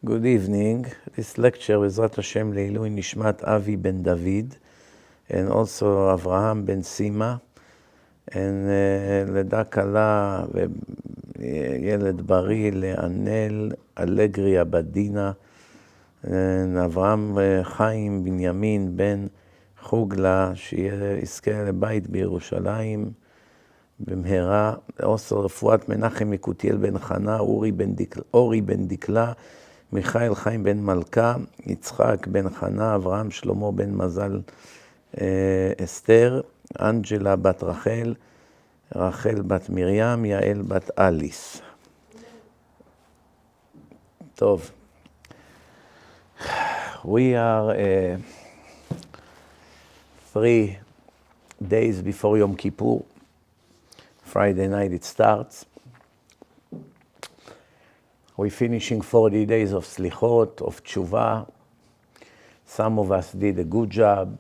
Good evening. This lecture is Bezrat Hashem Leilui Nishmat Avi ben David and also Avraham ben Sima and לידה קלה וילד בריא לאנל אלגריה בדינה אברהם חיים בנימין בן חוגלה שיזכה לבית בירושלים במהרה, also רפואת מנחם יקותיאל בן חנה, אורי בן דקלה, מיכאל חיים בן מלכה, יצחק בן חנה, אברהם שלמה בן מזל אסתר, אנג'לה בת רחל, רחל בת מרים, יעל בת אליס. טוב. We are 3 days before Yom Kippur. Friday night it starts. We're finishing 40 days of slichot, of tshuva. Some of us did a good job.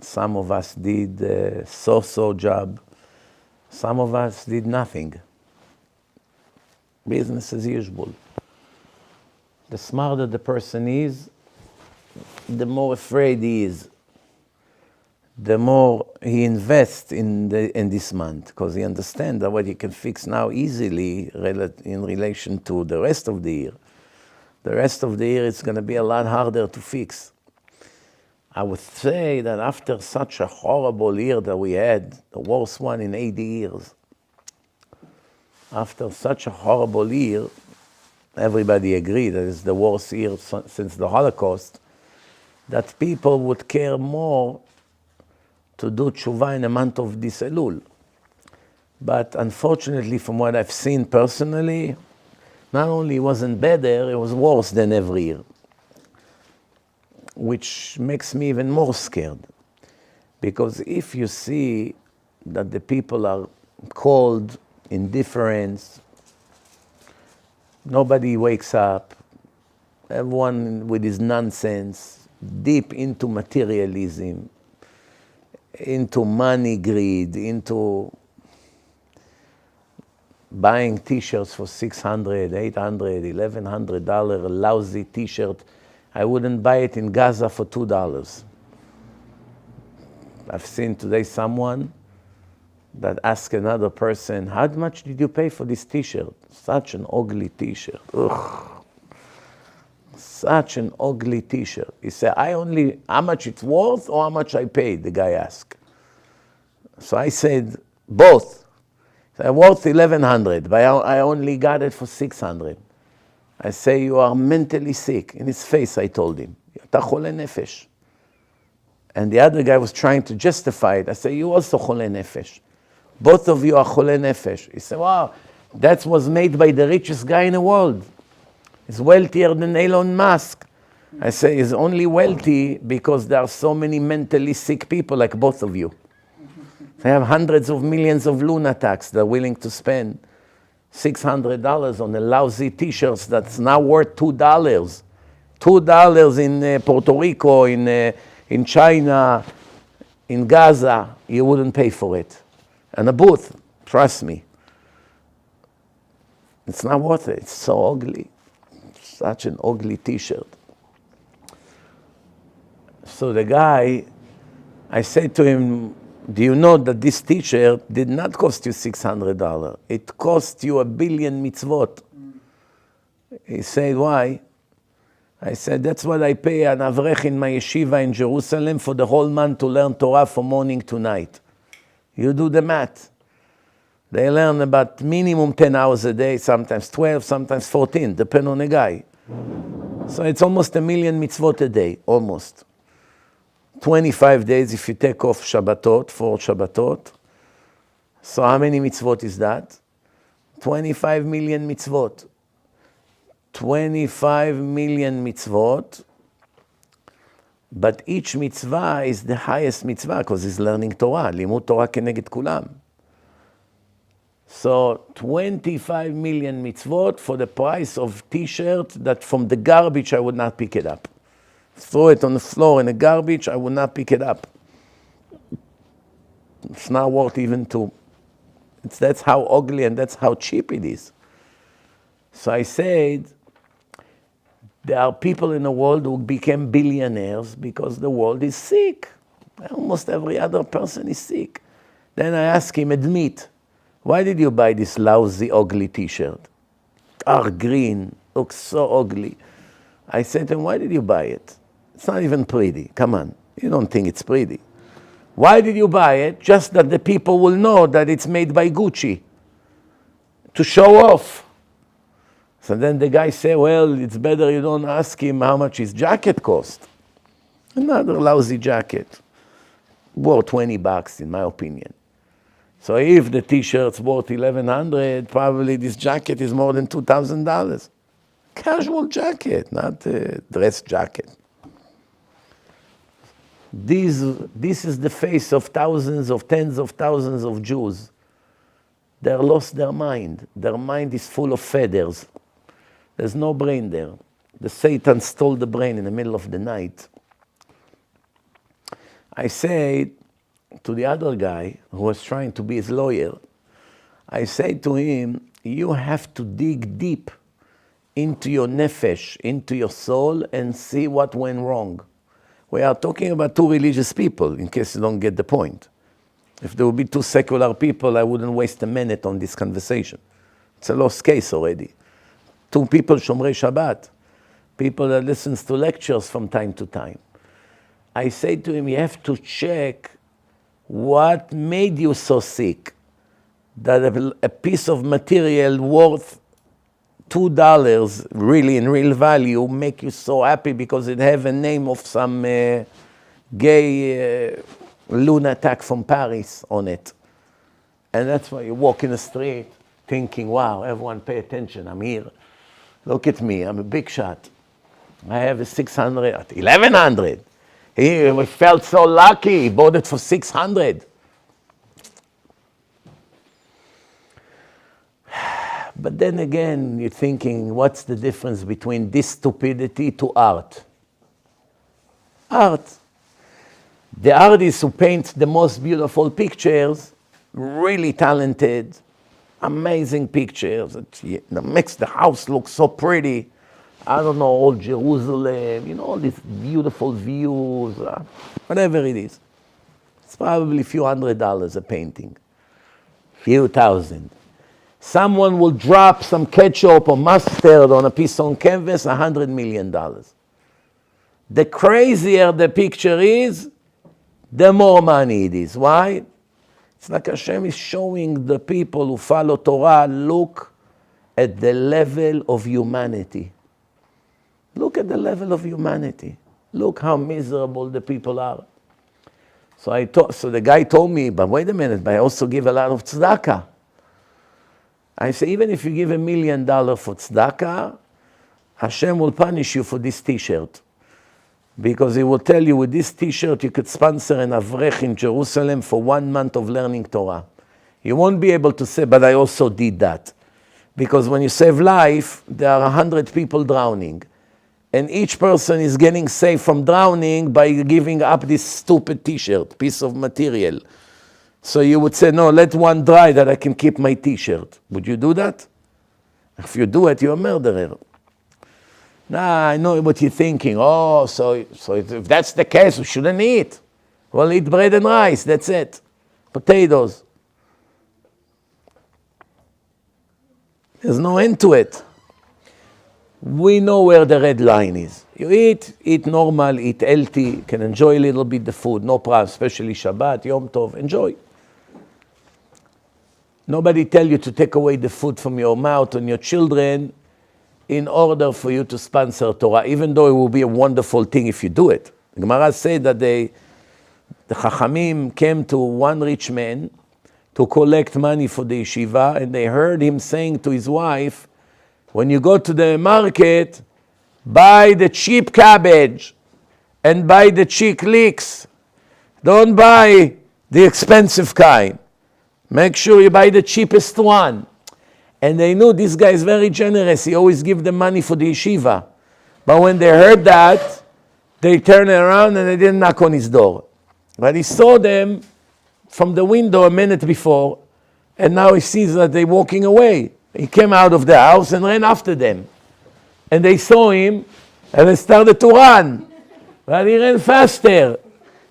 Some of us did a so-so job. Some of us did nothing. Business as usual. The smarter the person is, the more afraid he is. The more he invests in this month, because he understands that what he can fix now easily in relation to the rest of the year. The rest of the year it's going to be a lot harder to fix. I would say that after such a horrible year that we had, the worst one in 80 years, after such a horrible year, everybody agreed that it's the worst year since the Holocaust, that people would care more to do tshuva in a month of this Elul. But unfortunately, from what I've seen personally, not only it wasn't better, it was worse than every year, which makes me even more scared. Because if you see that the people are cold, indifference, nobody wakes up, everyone with his nonsense, deep into materialism, into money greed, into buying t-shirts for $600, $800, $1,100, a lousy t-shirt. I wouldn't buy it in Gaza for $2. I've seen today someone that asked another person, how much did you pay for this t-shirt? Such an ugly t-shirt. Ugh. Such an ugly t-shirt. He said, how much it's worth or how much I paid, the guy asked. So I said, both. So I worth $1,100, but I only got it for $600. I say, you are mentally sick. In his face, I told him, אתה חולה נפש. And the other guy was trying to justify it. I say, you also חולה נפש. Both of you are חולה נפש. He said, wow, that was made by the richest guy in the world. He's wealthier than Elon Musk. I say he's only wealthy because there are so many mentally sick people like both of you. They have hundreds of millions of lunatics that are willing to spend $600 on a lousy t-shirts that's now worth $2. $2 in Puerto Rico, in China, in Gaza, you wouldn't pay for it. And a booth, trust me. It's not worth it. It's so ugly. Such an ugly t-shirt. So the guy, I said to him, do you know that this t-shirt did not cost you $600? It cost you 1 billion mitzvot. He said, why? I said, that's what I pay an avrech in my yeshiva in Jerusalem for the whole month to learn Torah from morning to night. You do the math. They learn about minimum 10 hours a day, sometimes 12, sometimes 14, depending on the guy. So it's almost 1 million mitzvot a day, almost. 25 days if you take off Shabbatot, 4 Shabbatot. So how many mitzvot is that? 25 million mitzvot. 25 million mitzvot. But each mitzvah is the highest mitzvah because it's learning Torah. Limud Torah keneged kulam. So 25 million mitzvot for the price of t-shirt that from the garbage I would not pick it up. Throw it on the floor in the garbage, I would not pick it up. It's not worth even to. That's how ugly and that's how cheap it is. So I said, There are people in the world who became billionaires because the world is sick. Almost every other person is sick. Then I ask him, admit, why did you buy this lousy, ugly t-shirt? Dark green, looks so ugly. I said to him, why did you buy it? It's not even pretty. Come on, you don't think it's pretty. Why did you buy it? Just that the people will know that it's made by Gucci. To show off. So then the guy said, well, it's better you don't ask him how much his jacket cost. Another lousy jacket. Worth $20 in my opinion. So if the t-shirt's worth $1,100, probably this jacket is more than $2,000. Casual jacket, not a dress jacket. This is the face of thousands of tens of thousands of Jews. They lost their mind. Their mind is full of feathers. There's no brain there. The Satan stole the brain in the middle of the night. I say to the other guy who was trying to be his lawyer, I say to him, you have to dig deep into your nefesh, into your soul, and see what went wrong. We are talking about two religious people, in case you don't get the point. If there would be two secular people, I wouldn't waste a minute on this conversation. It's a lost case already. Two people Shomrei Shabbat, people that listens to lectures from time to time. I say to him, you have to check what made you so sick that a piece of material worth $2, really in real value, make you so happy because it have a name of some gay lunatic from Paris on it. And that's why you walk in the street thinking, wow, everyone pay attention, I'm here. Look at me, I'm a big shot. I have a 600, 1100. He felt so lucky, he bought it for 600. But then again, you're thinking, what's the difference between this stupidity to art? Art. The artist who paints the most beautiful pictures, really talented, amazing pictures, that makes the house look so pretty. I don't know, old Jerusalem, all these beautiful views, whatever it is. It's probably a few $100 a painting, few thousand. Someone will drop some ketchup or mustard on a piece of canvas, $100 million. The crazier the picture is, the more money it is. Why? It's like Hashem is showing the people who follow Torah, look at the level of humanity. Look at the level of humanity. Look how miserable the people are. So the guy told me, but wait a minute, but I also give a lot of tzedakah. I say, even if you give $1 million for tzedakah, Hashem will punish you for this t-shirt. Because he will tell you, with this t-shirt, you could sponsor an avrech in Jerusalem for 1 month of learning Torah. You won't be able to say, but I also did that. Because when you save life, there are 100 people drowning. And each person is getting saved from drowning by giving up this stupid t-shirt, piece of material. So you would say, no, let one dry that I can keep my t-shirt. Would you do that? If you do it, you're a murderer. Nah, I know what you're thinking. Oh, so if that's the case, we shouldn't eat. We'll eat bread and rice, that's it. Potatoes. There's no end to it. We know where the red line is. You eat normal, eat healthy, can enjoy a little bit the food, no problem, especially Shabbat, Yom Tov, enjoy. Nobody tell you to take away the food from your mouth and your children in order for you to sponsor Torah, even though it will be a wonderful thing if you do it. The Gemara said that the Chachamim came to one rich man to collect money for the yeshiva, and they heard him saying to his wife, when you go to the market, buy the cheap cabbage and buy the cheap leeks. Don't buy the expensive kind. Make sure you buy the cheapest one. And they knew this guy is very generous. He always gives them money for the yeshiva. But when they heard that, they turned around and they didn't knock on his door. But he saw them from the window a minute before, and now he sees that they're walking away. He came out of the house and ran after them. And they saw him, And I started to run. But he ran faster.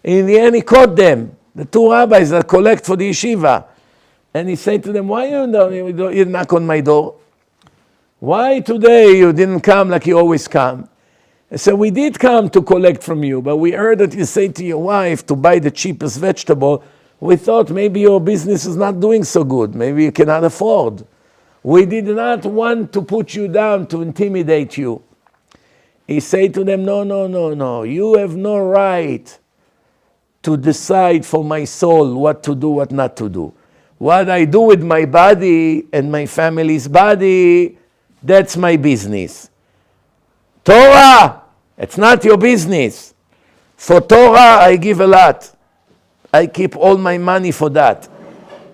In the end, he caught them, the two rabbis that collect for the yeshiva. And he said to them, why you knock on my door? Why today you didn't come like you always come? I said, we did come to collect from you, but we heard that you say to your wife to buy the cheapest vegetable. We thought maybe your business is not doing so good. Maybe you cannot afford. We did not want to put you down to intimidate you. He said to them, no. You have no right to decide for my soul what to do, what not to do. What I do with my body and my family's body, that's my business. Torah, it's not your business. For Torah, I give a lot. I keep all my money for that.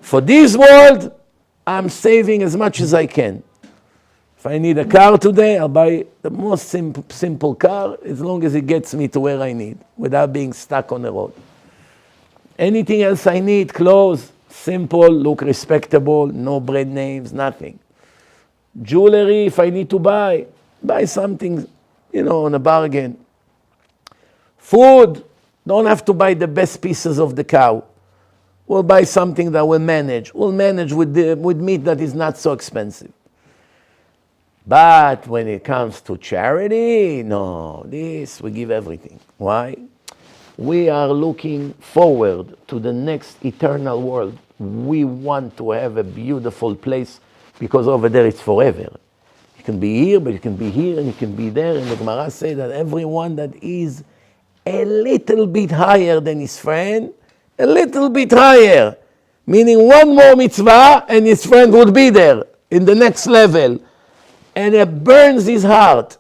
For this world, I'm saving as much as I can. If I need a car today, I'll buy the most simple car as long as it gets me to where I need without being stuck on the road. Anything else I need, clothes, simple, look respectable, no brand names, nothing. Jewelry, if I need to buy something, on a bargain. Food, don't have to buy the best pieces of the cow. We'll buy something that will manage. We'll manage with meat that is not so expensive. But when it comes to charity, no, this we give everything. Why? We are looking forward to the next eternal world. We want to have a beautiful place because over there it's forever. You can be here, but you can be here and you can be there. And the Gemara says that everyone that is a little bit higher than his friend, a little bit higher, meaning one more mitzvah and his friend would be there in the next level. And it burns his heart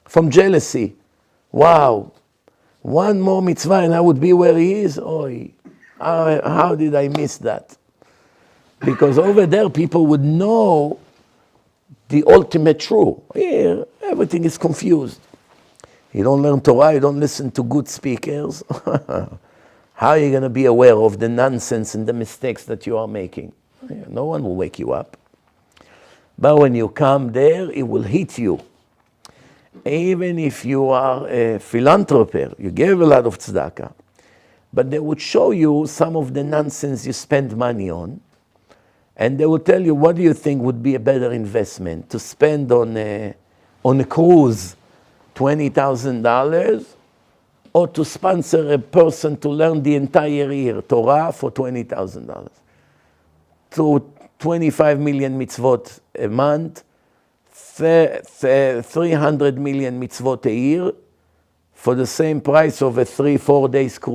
from jealousy. Wow, one more mitzvah and I would be where he is? Oy, how did I miss that? Because over there people would know the ultimate truth. Here, everything is confused. You don't learn Torah, you don't listen to good speakers. How are you going to be aware of the nonsense and the mistakes that you are making? No one will wake you up. But when you come there, it will hit you. Even if you are a philanthropist, you gave a lot of tzedakah, but they would show you some of the nonsense you spend money on, and they would tell you, what do you think would be a better investment? To spend on a cruise $20,000, or to sponsor a person to learn the entire year Torah for $20,000? To 25 million mitzvot a month, 300 million mitzvot a year, for the same price of a 3-4 days cruise.